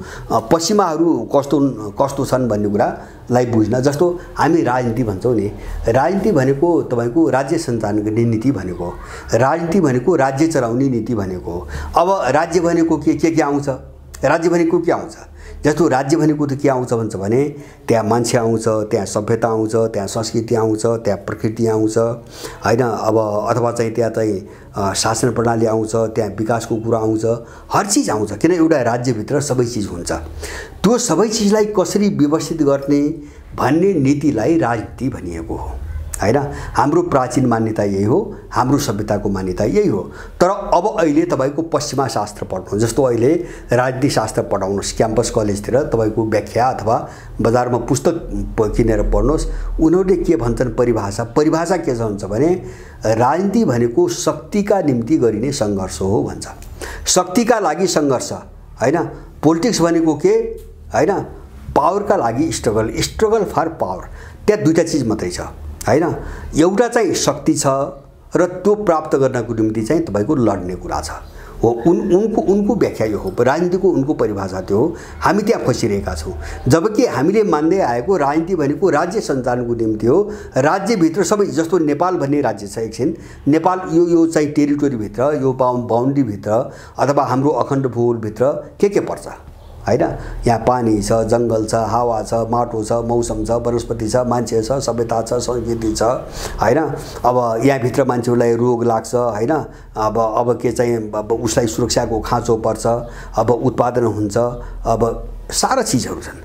पश्चिमाहरू कस्तो छन् भन्ने कुरालाई बुझ्न। जस्तो हामी राजनीति भन्छौँ नि, राजनीति भनेको तपाईको राज्य सञ्चालन गर्ने नीति भनेको, राजनीति भनेको राज्य चलाउने नीति भनेको। अब राज्य भनेको के आउँछ? राज्य भनेको के आउँछ? जस्तो राज्य भनेको त के आउँछ भन्छ भने त्यहाँ मान्छे आउँछ, त्यहाँ सभ्यता आउँछ, त्यहाँ संस्कृति आउँछ, त्यहाँ प्रकृति आउँछ हैन। अब अथवा चाहिँ त्यहाँ चाहिँ शासन प्रणाली आउँछ, त्यहाँ विकासको कुरा आउँछ, हर चिज आउँछ। किन एउटा राज्यभित्र सबै चिज हुन्छ। त्यो सबै चिजलाई कसरी व्यवस्थित गर्ने, भन्ने नीतिलाई राजनीति भनिएको हो हैन। हाम्रो प्राचीन मान्यता यही हो, हाम्रो सभ्यताको मान्यता यही हो। तर अब अहिले तपाईको पश्चिमा शास्त्र पढ्नु, जस्तो अहिले राजनीति शास्त्र पढाउनुस् क्याम्पस कलेजतिर तपाईको व्याख्या अथवा बजारमा पुस्तक किनेर पढ्नुस्, उनीहरूले के भन्छन् परिभाषा के भन्छ भने राजनीति भनेको शक्तिका निम्ति गरिने सङ्घर्ष हो भन्छ। शक्तिका लागि सङ्घर्ष हैन। पोलिटिक्स भनेको के हैन, पावरका लागि स्ट्रगल फर पावर। त्यहाँ दुईटा चीज मात्रै छ हैन। एउटा चाहिँ शक्ति छ र त्यो प्राप्त गर्नको निम्ति चाहिँ तपाईको लड्ने कुरा छ हो। उनको व्याख्या यो हो, राजनीतिको उनको परिभाषा त्यो हो। हामी त्यहाँ फसिरहेका छौँ। जबकि हामीले मान्दै आएको राजनीति भनेको राज्य सञ्चालनको निम्ति हो। राज्यभित्र सबै, जस्तो नेपाल भन्ने राज्य छ, एकछिन नेपाल यो चाहिँ टेरिटोरीभित्र, यो बााउन्ड्रीभित्र अथवा हाम्रो अखण्ड भूगोलभित्र के पर्छ हैन। यहाँ पानी छ, जङ्गल छ, हावा छ, माटो छ, मौसम छ, वनस्पति छ, मान्छे छ, सभ्यता छ, संस्कृति छ हैन। अब यहाँभित्र मान्छेहरूलाई रोग लाग्छ हैन। अब के चाहिँ उसलाई सुरक्षाको खाँचो पर्छ, अब उत्पादन हुन्छ, अब सारा चिजहरू छन्।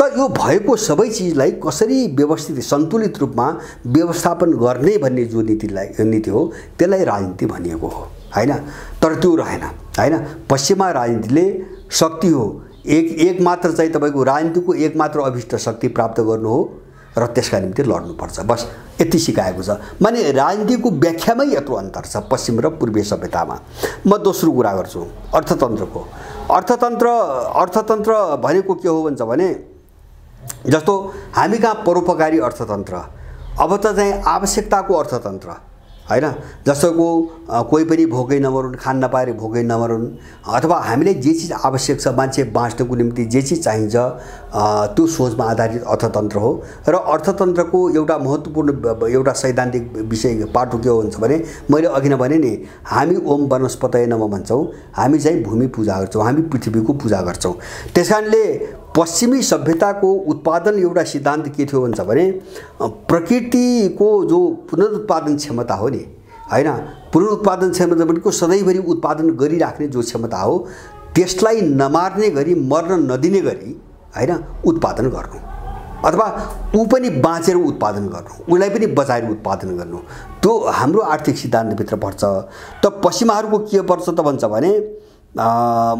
त यो भएको सबै चिजलाई कसरी व्यवस्थित सन्तुलित रूपमा व्यवस्थापन गर्ने भन्ने जो नीति हो त्यसलाई राजनीति भनिएको हो हैन। तर त्यो रहेन हैन। पश्चिमा राजनीतिले शक्ति हो, एक मात्र चाहिँ तपाईको राजनीतिको एक मात्र अभिष्ट शक्ति प्राप्त गर्नु हो र त्यसका निम्ति लड्नुपर्छ, बस यति सिकाएको छ। माने राजनीतिको व्याख्यामै यत्रो अन्तर छ पश्चिम र पूर्वीय सभ्यतामा। म दोस्रो कुरा गर्छु अर्थतन्त्रको। अर्थतन्त्र भनेको के हो भन्छ भने, जस्तो हामी कहाँ परोपकारी अर्थतन्त्र, अब त चाहिँ आवश्यकताको अर्थतन्त्र हैन। जस्तोको कोही पनि भोकै नमरुन्, खान नपाएर भोकै नमरुन्, अथवा हामीले जे चिज आवश्यक छ मान्छे बाँच्नको निम्ति जे चिज चाहिन्छ त्यो सोचमा आधारित अर्थतन्त्र हो। र अर्थतन्त्रको एउटा महत्त्वपूर्ण एउटा सैद्धान्तिक विषय पाटो के हो भन्छ भने, मैले अघि नै भने नि, हामी ओम वनस्पतये नमः भन्छौँ। हामी चाहिँ भूमि पूजा गर्छौँ, हामी पृथ्वीको पूजा गर्छौँ। त्यसकारणले पश्चिमी सभ्यताको उत्पादन एउटा सिद्धान्त के थियो भन्छ भने, प्रकृतिको जो पुनरुत्पादन क्षमता हो नि हैन, पुनरुत्पादन क्षमता भनेको सधैँभरि उत्पादन गरिराख्ने जो क्षमता हो, त्यसलाई नमार्ने गरी, मर्न नदिने गरी हैन उत्पादन गर्नु, अथवा ऊ पनि बाँचेर उत्पादन गर्नु, उसलाई पनि बचाएर उत्पादन गर्नु, त्यो हाम्रो आर्थिक सिद्धान्तभित्र पर्छ। त पश्चिमाहरूको के पर्छ त भन्छ भने,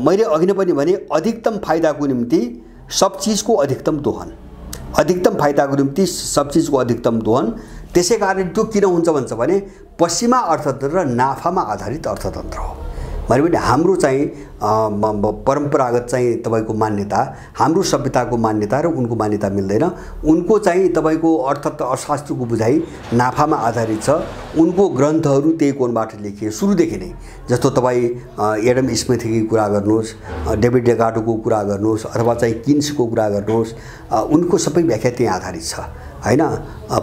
मैले अघि नै पनि भने अधिकतम फाइदाको निम्ति सब चीजको अधिकतम दोहन, अधिकतम फाइदाको निम्ति सब चीजको अधिकतम दोहन। त्यसै कारण त्यो किन हुन्छ भन्छ भने, पश्चिमा अर्थतन्त्र नाफामा आधारित अर्थतन्त्र हो। भने हाम्रो चाहिँ परम्परागत चाहिँ तपाईको मान्यता, हाम्रो सभ्यताको मान्यता र उनको मान्यता मिल्दैन। उनको चाहिँ तपाईको अर्थशास्त्रको बुझाइ नाफामा आधारित छ। उनको ग्रन्थहरू त्यही कोणबाट लेखिए सुरुदेखि नै। जस्तो तपाईँ एडम स्मिथकी कुरा गर्नुहोस्, डेभिड डेकार्टको कुरा गर्नुहोस्, अथवा चाहिँ किन्सको कुरा गर्नुहोस्, उनको सबै व्याख्या त्यही आधारित छ हैन।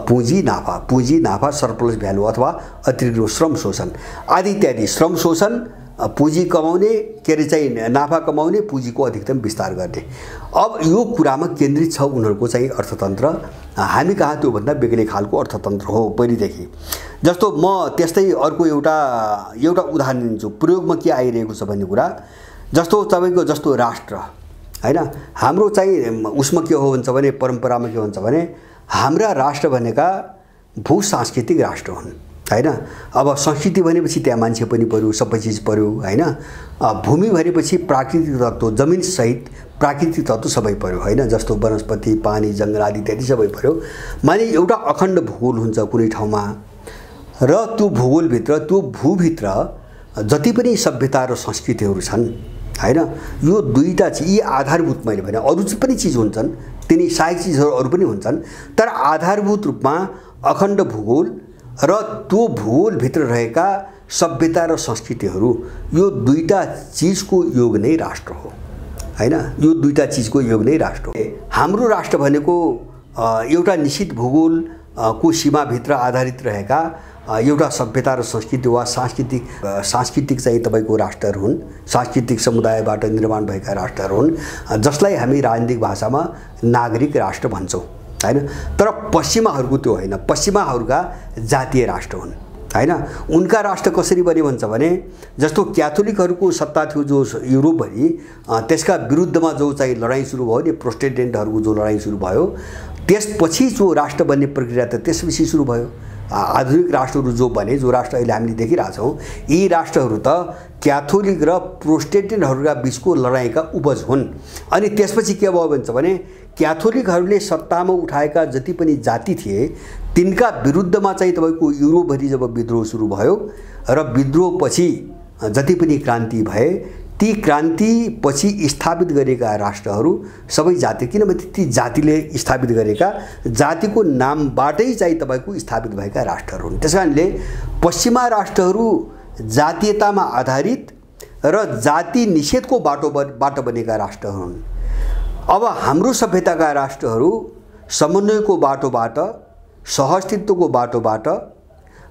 पुँजी नाफा सरप्लस भ्यालु अथवा अतिरिक्त श्रम शोषण आदि इत्यादि। श्रम शोषण, पुँजी कमाउने के अरे चाहिँ नाफा कमाउने, पुँजीको अधिकतम विस्तार गर्ने। अब यो कुरामा केन्द्रित छ उनीहरूको चाहिँ अर्थतन्त्र। हामी कहाँ त्योभन्दा बेग्लै खालको अर्थतन्त्र हो पहिलेदेखि। जस्तो म त्यस्तै अर्को एउटा उदाहरण दिन्छु, प्रयोगमा के आइरहेको छ भन्ने कुरा। जस्तो तपाईँको जस्तो राष्ट्र हैन, हाम्रो चाहिँ उसमा के हो भन्छ भने, परम्परामा के भन्छ भने, हाम्रा राष्ट्र भनेका भू सांस्कृतिक राष्ट्र हुन् हैन। अब संस्कृति भनेपछि त्यहाँ मान्छे पनि पर्यो, सबै चिज पर्यो हैन। भूमि भनेपछि प्राकृतिक तत्त्व, जमिन सहित प्राकृतिक तत्त्व सबै पर्यो हैन। जस्तो वनस्पति, पानी, जङ्गल आदि इत्यादि सबै पर्यो। माने एउटा अखण्ड भूगोल हुन्छ कुनै ठाउँमा, र त्यो भूगोलभित्र, त्यो भूभित्र जति पनि सभ्यता र संस्कृतिहरू छन् हैन, यो दुईटा चिज, यी आधारभूत, मैले भने अरू पनि चिज हुन्छन्, तिनी सहायक चिजहरू अरू पनि हुन्छन्, तर आधारभूत रूपमा अखण्ड भूगोल र त्यो भूगोलभित्र रहेका सभ्यता र संस्कृतिहरू, यो दुईटा चिजको योग नै राष्ट्र हो हैन। यो दुईटा चिजको योग नै राष्ट्र हो। हाम्रो राष्ट्र भनेको एउटा निश्चित भूगोलको सीमाभित्र आधारित रहेका एउटा सभ्यता र संस्कृति वा सांस्कृतिक चाहिँ तपाईको राष्ट्रहरू हुन्, सांस्कृतिक समुदायबाट निर्माण भएका राष्ट्रहरू हुन्, जसलाई हामी राजनीतिक भाषामा नागरिक राष्ट्र भन्छौँ हैन। तर पश्चिमाहरूको त्यो होइन, पश्चिमाहरूका जातीय राष्ट्र हुन् हैन। उनका राष्ट्र कसरी बने भन्छ भने, जस्तो क्याथोलिकहरूको सत्ता थियो जो युरोपभरि, त्यसका विरुद्धमा जो चाहिँ लडाइँ सुरु भयो नि, प्रोटेस्टेन्टहरूको जो लडाइँ सुरु भयो, त्यसपछि जो राष्ट्र बन्ने प्रक्रिया त त्यसपछि सुरु भयो। आधुनिक राष्ट्रहरू जो बने, जो राष्ट्र अहिले हामीले देखिरहेछौँ, यी राष्ट्रहरू त क्याथोलिक र प्रोटेस्टेन्टहरूका बिचको लडाइँका उपज हुन्। अनि त्यसपछि के भयो भन्छ भने क्याथोलिकहरूले सत्तामा उठाएका जति पनि जाति थिए तिनका विरुद्धमा चाहिँ तपाईँको युरोपभरि जब विद्रोह सुरु भयो र विद्रोहपछि जति पनि क्रान्ति भए, ती क्रान्तिपछि स्थापित गरेका राष्ट्रहरू सबै जाति, किनभने ती जातिले स्थापित गरेका जातिको नामबाटै चाहिँ तपाईँको स्थापित भएका राष्ट्रहरू हुन्। त्यसकारणले पश्चिमा राष्ट्रहरू जातीयतामा आधारित र जाति निषेधको बाटो बनेका राष्ट्रहरू हुन्। अब हाम्रो सभ्यताका राष्ट्रहरू समन्वयको बाटोबाट, सहअस्तित्वको बाटोबाट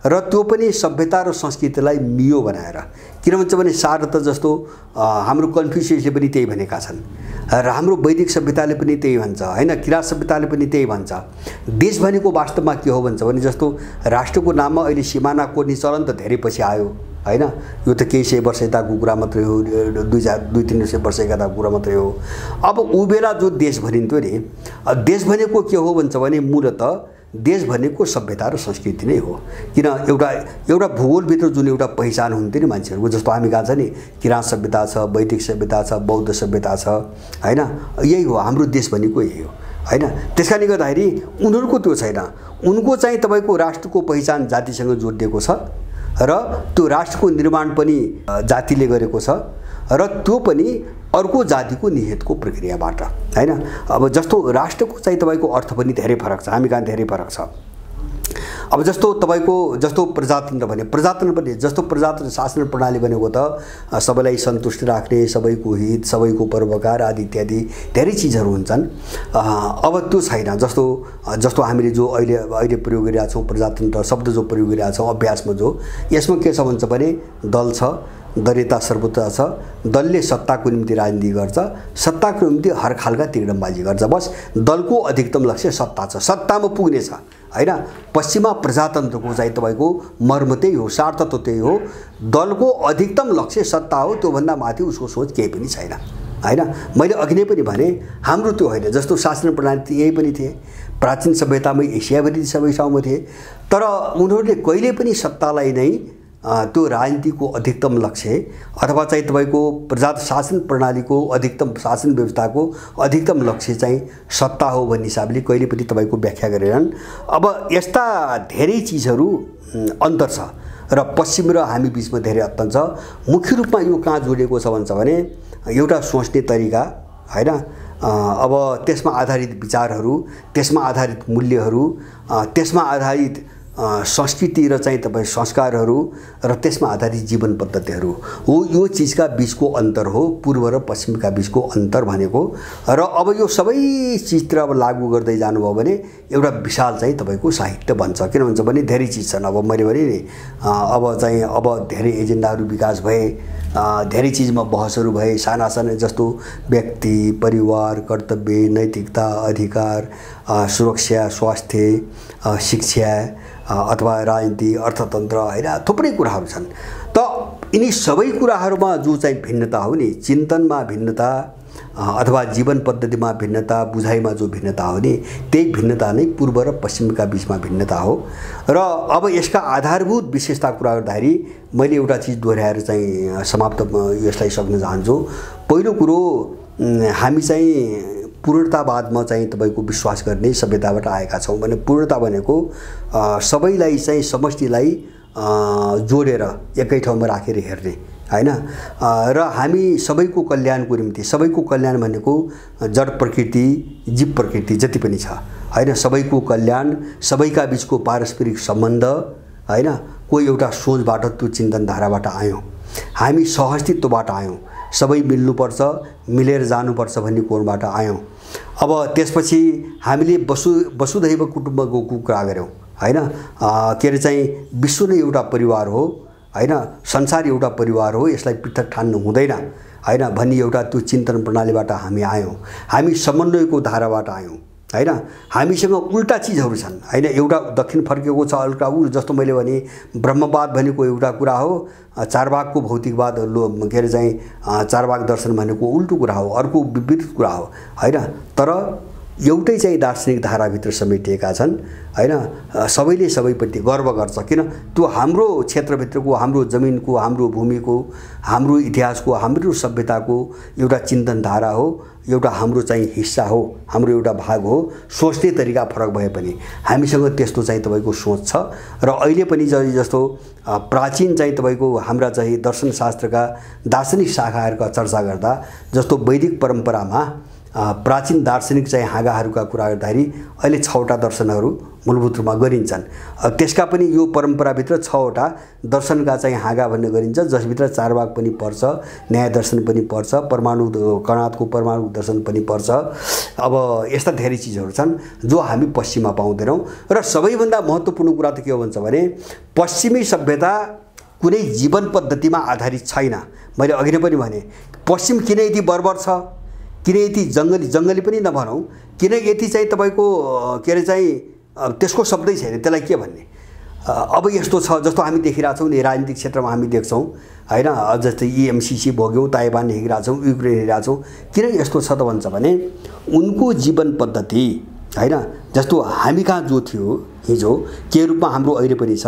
र त्यो पनि सभ्यता र संस्कृतिलाई मियो बनाएर, किन भन्छ भने सारथ जस्तो हाम्रो कन्फ्युसियसले पनि त्यही भनेका छन् र हाम्रो वैदिक सभ्यताले पनि त्यही भन्छ हैन, किराँत सभ्यताले पनि त्यही भन्छ। देश भनेको वास्तवमा के हो भन्छ भने जस्तो राष्ट्रको नाममा अहिले सिमाना कोर्ने चलन त धेरै पछि आयो हैन, यो त केही सय वर्ष यताको कुरा मात्रै हो, 200-300 वर्ष यताको कुरा मात्रै हो। अब ऊ बेला जो देश भनिन्थ्यो नि, देश भनेको के हो भन्छ भने मूलतः देश भनेको सभ्यता र संस्कृति नै हो। किन एउटा भूगोलभित्र जुन एउटा पहिचान हुन्थ्यो नि मान्छेहरूको, जस्तो हामी कहाँ छ नि किराँत सभ्यता छ, वैदिक सभ्यता छ, बौद्ध सभ्यता छ हैन, यही हो हाम्रो देश भनेको, यही हो हैन। त्यसकारणले गर्दाखेरि उनीहरूको त्यो छैन, उनको चाहिँ तपाईँको राष्ट्रको पहिचान जातिसँग जोडिएको छ र त्यो राष्ट्रको निर्माण पनि जातिले गरेको छ र त्यो पनि अर्को जातिको निषेधको प्रक्रियाबाट हैन। अब जस्तो राष्ट्रको चाहिँ तपाईँको अर्थ पनि धेरै फरक छ, हामी कहाँ धेरै फरक छ। अब जस्तो तपाईँको जस्तो प्रजातन्त्र भने, प्रजातन्त्र पनि जस्तो प्रजातन्त्र शासन प्रणाली भनेको त सबैलाई सन्तुष्ट राख्ने, सबैको हित, सबैको परोपकार आदि इत्यादि धेरै चिजहरू हुन्छन्। अब त्यो छैन। जस्तो हामीले जो अहिले प्रयोग गरिरहेका छौँ प्रजातन्त्र शब्द जो प्रयोग गरिरहेका छौँ अभ्यासमा, जो यसमा के छ भन्छ भने दल छ, दलता सर्वोच्च छ, दलले सत्ताको निम्ति राजनीति गर्छ, सत्ताको निम्ति हर खालका तिरडमबाजी गर्छ। बस दलको अधिकतम लक्ष्य सत्ता छ, सत्तामा पुग्ने छ हैन। पश्चिमा प्रजातन्त्रको चाहिँ तपाईँको मर्म त्यही हो, सार्थ त त्यही हो, दलको अधिकतम लक्ष्य सत्ता हो, त्योभन्दा माथि उसको सोच केही पनि छैन हैन। मैले अघि नै पनि भने हाम्रो त्यो होइन। जस्तो शासन प्रणाली यही पनि थिए, प्राचीन सभ्यतामै एसियाभरि सबै ठाउँमा थिए, तर उनीहरूले कहिले पनि सत्तालाई नै त्यो राजनीतिको अधिकतम लक्ष्य अथवा चाहिँ तपाईँको शासन प्रणालीको अधिकतम शासन व्यवस्थाको अधिकतम लक्ष्य चाहिँ सत्ता हो भन्ने हिसाबले कहिले पनि तपाईँको व्याख्या गरेनन्। अब यस्ता धेरै चिजहरू अन्तर छ र पश्चिम र हामी बिचमा धेरै अन्तर छ। मुख्य रूपमा यो कहाँ जोडिएको छ भन्छ भने एउटा सोच्ने तरिका हैन, अब त्यसमा आधारित विचारहरू, त्यसमा आधारित मूल्यहरू, त्यसमा आधारित संस्कृति र चाहिँ तपाईँ संस्कारहरू र त्यसमा आधारित जीवन पद्धतिहरू हो। यो चिजका बिचको अन्तर हो पूर्व र पश्चिमका बिचको अन्तर भनेको। र अब यो सबै चिजतिर अब लागू गर्दै जानुभयो भने एउटा विशाल चाहिँ तपाईँको साहित्य बन्छ। किन भन्छ भने धेरै चिज छन्। अब मैले भने नि अब धेरै एजेन्डाहरू विकास भए, धेरै चिजमा बहसहरू भए, साना साना जस्तो व्यक्ति, परिवार, कर्तव्य, नैतिकता, अधिकार, सुरक्षा, स्वास्थ्य, शिक्षा अथवा राजनीति, अर्थतन्त्र हैन, थुप्रै कुराहरू छन्। त यिनी सबै कुराहरूमा जो चाहिँ भिन्नता हो नि, चिन्तनमा भिन्नता अथवा जीवन पद्धतिमा भिन्नता, बुझाइमा जो भिन्नता हो नि, त्यही भिन्नता नै पूर्व र पश्चिमका बिचमा भिन्नता हो। र अब यसका आधारभूत विशेषता कुरा गर्दाखेरि मैले एउटा चिज दोहोऱ्याएर चाहिँ समाप्त यसलाई सक्न चाहन्छु। पहिलो कुरो, हामी चाहिँ पूर्णतावादमा चाहिँ तपाईको विश्वास गर्ने सभ्यताबाट आएका छौँ। भने पूर्णता भनेको सबैलाई चाहिँ समष्टिलाई जोडेर एकै ठाउँमा राखेर हेर्ने हैन। र हामी सबैको कल्याणको निम्ति, सबैको कल्याण भनेको जड प्रकृति, जीव प्रकृति जति पनि छ हैन, सबैको कल्याण, सबैका बिचको पारस्परिक सम्बन्ध हैन, कोही एउटा सोचबाट त्यो चिन्तनधाराबाट आयौँ, हामी सहअस्तित्वबाट आयौँ, सबै मिल्नुपर्छ, मिलेर जानुपर्छ भन्ने कोणबाट आयौँ। अब त्यसपछि हामीले वसुधैव कुटुम्बको कुरा गऱ्यौँ हैन, के अरे चाहिँ विश्व नै एउटा परिवार हो हैन, संसार एउटा परिवार हो, यसलाई पृथक ठान्नु हुँदैन हैन भन्ने एउटा त्यो चिन्तन प्रणालीबाट हामी आयौँ। हामी समन्वयको धाराबाट आयौँ हैन। हामीसँग उल्टा चिजहरू छन् हैन, एउटा दक्षिण फर्केको छ अर्का उ, जस्तो मैले भने ब्रह्मवाद भनेको एउटा कुरा हो, चारवाकको भौतिकवाद के अरे चाहिँ चारवाक दर्शन भनेको उल्टो कुरा हो, अर्को विपरीत कुरा हो हैन। तर एउटै चाहिँ दार्शनिक धाराभित्र समेटिएका छन् हैन। सबैले सबैप्रति गर्व गर्छ, किन त्यो हाम्रो क्षेत्रभित्रको, हाम्रो जमिनको, हाम्रो भूमिको, हाम्रो इतिहासको, हाम्रो सभ्यताको एउटा चिन्तनधारा हो, एउटा हाम्रो चाहिँ हिस्सा हो, हाम्रो एउटा भाग हो। सोच्ने तरिका फरक भए पनि हामीसँग त्यस्तो चाहिँ तपाईको सोच छ। र अहिले पनि जस्तो प्राचीन चाहिँ तपाईको हाम्रा चाहिँ दर्शनशास्त्रका दार्शनिक शाखाहरूका चर्चा गर्दा जस्तो वैदिक परम्परामा प्राचीन दार्शनिक चाहिँ हाँगाहरूका कुरा गर्दाखेरि अहिले 6वटा दर्शनहरू मूलभूत रूपमा गरिन्छन्। त्यसका पनि यो परम्पराभित्र 6वटा दर्शनका चाहिँ हाँगा भन्ने गरिन्छ, जसभित्र चारवाक पनि पर्छ, न्याय दर्शन पनि पर्छ, परमाणु कणादको परमाणु दर्शन पनि पर्छ। अब यस्ता धेरै चिजहरू छन् जो हामी पश्चिममा पाउँदैनौँ। र सबैभन्दा महत्त्वपूर्ण कुरा त के हो भन्छ भने पश्चिमी सभ्यता कुनै जीवन पद्धतिमा आधारित छैन। मैले अघि नै पनि भने पश्चिम किन यति बर्बर छ, किन यति जङ्गली पनि नभनौँ, किन यति चाहिँ तपाईको के अरे चाहिँ त्यसको शब्दै छैन, त्यसलाई के भन्ने। अब यस्तो छ जस्तो हामी देखिरहेछौँ नि राजनीतिक क्षेत्रमा हामी देख्छौँ हैन, जस्तै EMCC भोग्यौँ, ताइवान हेरिरहेछौँ, युक्रेन हेरिरहेछौँ। किन यस्तो छ त भन्छ भने उनको जीवन पद्धति हैन, जस्तो हामी कहाँ जो थियो हिजो के रूपमा हाम्रो अहिले पनि छ,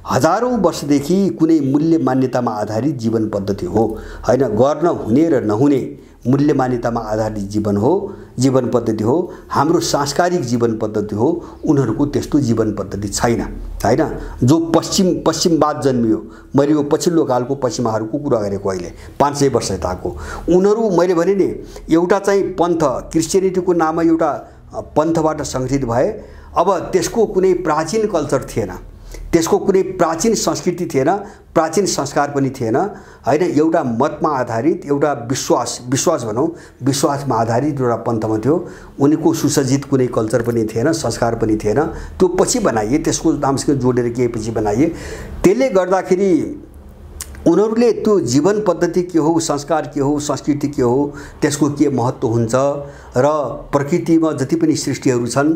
हजारौं वर्षदेखि कुनै मूल्य मान्यतामा आधारित जीवन पद्धति हो हैन। गर्न हुने र नहुने मूल्य मान्यतामा आधारित जीवन हो, जीवन पद्धति हो, हाम्रो सांस्कारिक जीवन पद्धति हो। उनीहरूको त्यस्तो जीवन पद्धति छैन हैन। जो पश्चिमवाद जन्मियो, मैले यो पछिल्लो कालको पश्चिमाहरूको कुरा गरेको अहिले 500 वर्ष यताको, उनीहरू मैले भने नि एउटा चाहिँ पन्थ क्रिस्चियनिटीको नाममा एउटा पन्थबाट सङ्गठित भए। अब त्यसको कुनै प्राचीन कल्चर थिएन, त्यसको कुनै प्राचीन संस्कृति थिएन, प्राचीन संस्कार पनि थिएन हैन। एउटा मतमा आधारित एउटा विश्वास भनौँ, विश्वासमा आधारित एउटा पन्थमा थियो। उनीको सुसज्जित कुनै कल्चर पनि थिएन, संस्कार पनि थिएन। त्यो पछि बनाइए, त्यसको नामसँग जोडेर के पछि बनाइए। त्यसले गर्दाखेरि उनीहरूले त्यो जीवन पद्धति के हो, संस्कार के हो, संस्कृति के हो, त्यसको के महत्त्व हुन्छ र प्रकृतिमा जति पनि सृष्टिहरू छन्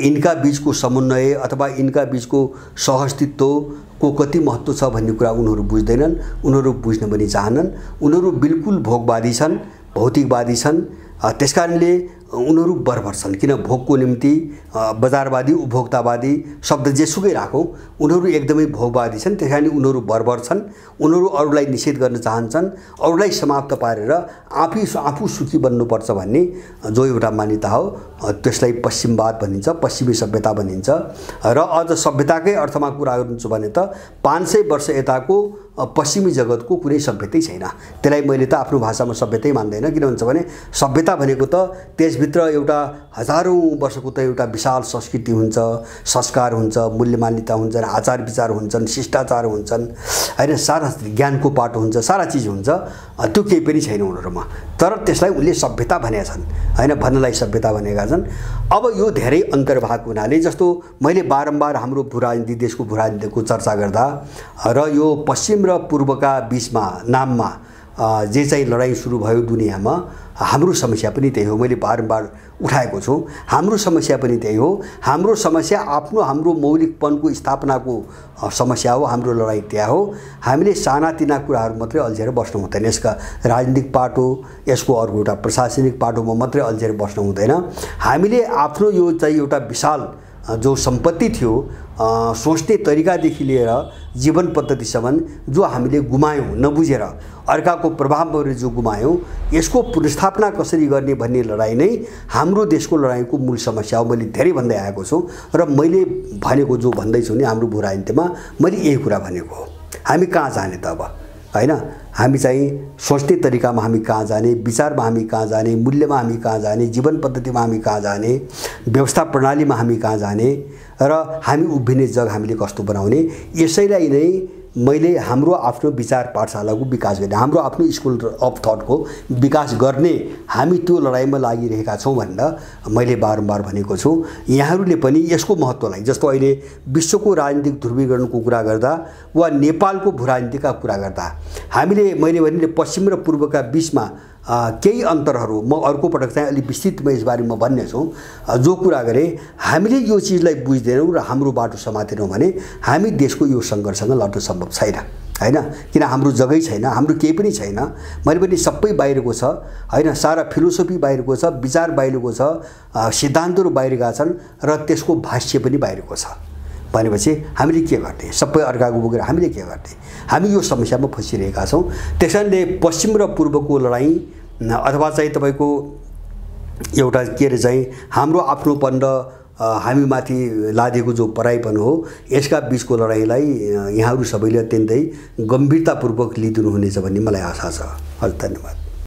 यिनका बीचको समन्वय अथवा यिनका बीचको सहअस्तित्वको कति महत्त्व छ भन्ने कुरा उनीहरू बुझ्दैनन्, उनीहरू बुझ्न पनि चाहनन्। उनीहरू बिल्कुल भोगवादी छन्, भौतिकवादी छन्। त्यसकारणले उनीहरू बर्बर छन्, किन भोगको निम्ति बजारवादी उपभोक्तावादी शब्द जेसुकै राखौँ, उनीहरू एकदमै भोगवादी छन्। त्यसकारण उनीहरू बर्बर छन्। उनीहरू अरूलाई निषेध गर्न चाहन्छन्, अरूलाई समाप्त पारेर आफू सुखी बन्नुपर्छ भन्ने जो एउटा मान्यता हो, त्यसलाई पश्चिमवाद भनिन्छ, पश्चिमी सभ्यता भनिन्छ। र अझ सभ्यताकै अर्थमा कुरा गर्छु भने त 500 वर्ष यताको पश्चिमी जगतको कुनै सभ्यतै छैन। त्यसलाई मैले त आफ्नो भाषामा सभ्यतै मान्दैन। किन भन्छ भने सभ्यता भनेको त त्यसभित्र एउटा हजारौं वर्षको त एउटा विशाल संस्कृति हुन्छ, संस्कार हुन्छ, मूल्य मान्यता हुन्छन्, आचार विचार हुन्छन्, शिष्टाचार हुन्छन् हैन, सारा ज्ञानको पाटो हुन्छ, सारा चिज हुन्छ। त्यो केही पनि छैन उनीहरूमा। तर त्यसलाई उनले सभ्यता भनेका छन् हैन, भन्नलाई सभ्यता भनेका छन्। अब यो धेरै अन्तर्भाग हुनाले जस्तो मैले बारम्बार हाम्रो भूराजनीति, देशको भूराजनीतिको चर्चा गर्दा र यो पश्चिम र पूर्वका बीचमा नाममा जे चाहिँ लडाईँ सुरु भयो दुनियाँमा, हाम्रो समस्या पनि त्यही हो। मैले बारम्बार उठाएको छु, हाम्रो समस्या पनि त्यही हो। हाम्रो समस्या हाम्रो मौलिकपनको स्थापनाको समस्या हो। हाम्रो लडाईँ त्यहाँ हो। हामीले सानातिना कुराहरू मात्रै अल्झेर बस्नु हुँदैन। यसका राजनीतिक पाटो, यसको अर्को एउटा प्रशासनिक पाटोमा मात्रै अल्झेर बस्नु हुँदैन। हामीले आफ्नो यो चाहिँ एउटा विशाल जो सम्पत्ति थियो, सोच्ने तरिकादेखि लिएर जीवन पद्धतिसम्म जो हामीले गुमायौँ नबुझेर, अर्काको प्रभावबाट जो गुमायौँ, यसको पुनर्स्थापना कसरी गर्ने भन्ने लडाईँ नै हाम्रो देशको लडाईँको मूल समस्या हो। मैले धेरै भन्दै आएको छु र मैले भनेको जो भन्दैछु नि हाम्रो भूराजनीतिमा मैले यही कुरा भनेको हो। हामी कहाँ जाने त अब हैन? हामी चाहिँ सोच्ने तरिकामा हामी कहाँ जाने, विचारमा हामी कहाँ जाने, मूल्यमा हामी कहाँ जाने, जीवन पद्धतिमा हामी कहाँ जाने, व्यवस्था प्रणालीमा हामी कहाँ जाने र हामी उभिने जग हामीले कस्तो बनाउने, यसैलाई नै मैले हाम्रो आफ्नो विचार पाठशालाको विकास गर्ने, हाम्रो आफ्नो स्कुल अफ थटको विकास गर्ने हामी त्यो लडाईँमा लागिरहेका छौँ भनेर मैले बारम्बार भनेको छु। यहाँहरूले पनि यसको महत्त्वलाई, जस्तो अहिले विश्वको राजनीतिक ध्रुवीकरणको कुरा गर्दा वा नेपालको भूराजनीतिका कुरा गर्दा हामीले मैले भने पश्चिम र पूर्वका बीचमा केही अन्तरहरू म अर्को पटक चाहिँ अलि विस्तृतमा यसबारेमा भन्ने छु। जो कुरा गरे हामीले यो चिजलाई बुझ्दैनौँ र हाम्रो बाटो समातेनौँ भने हामी देशको यो सङ्घर्षसँग लड्न सम्भव छैन। हैन, किन हाम्रो जग्गै छैन, हाम्रो केही पनि छैन। मैले पनि सबै बाहिरको छ हैन, सारा फिलोसफी बाहिरको छ, विचार बाहिरको छ, सिद्धान्तहरू बाहिरका छन् र त्यसको भाष्य पनि बाहिरको छ भनेपछि हामीले के गर्ने? सबै अर्काको बोकेर हामीले के गर्ने? हामी यो समस्यामा फसिरहेका छौँ। त्यसैले पश्चिम र पूर्वको लडाईँ अथवा चाहिँ तपाईँको एउटा के अरे चाहिँ हाम्रो आफ्नोपन र हामीमाथि लादेको जो पराइपन हो, यसका बीचको लडाईँलाई यहाँहरू सबैले अत्यन्तै गम्भीरतापूर्वक लिइदिनुहुनेछ भन्ने मलाई आशा छ। हस्, धन्यवाद।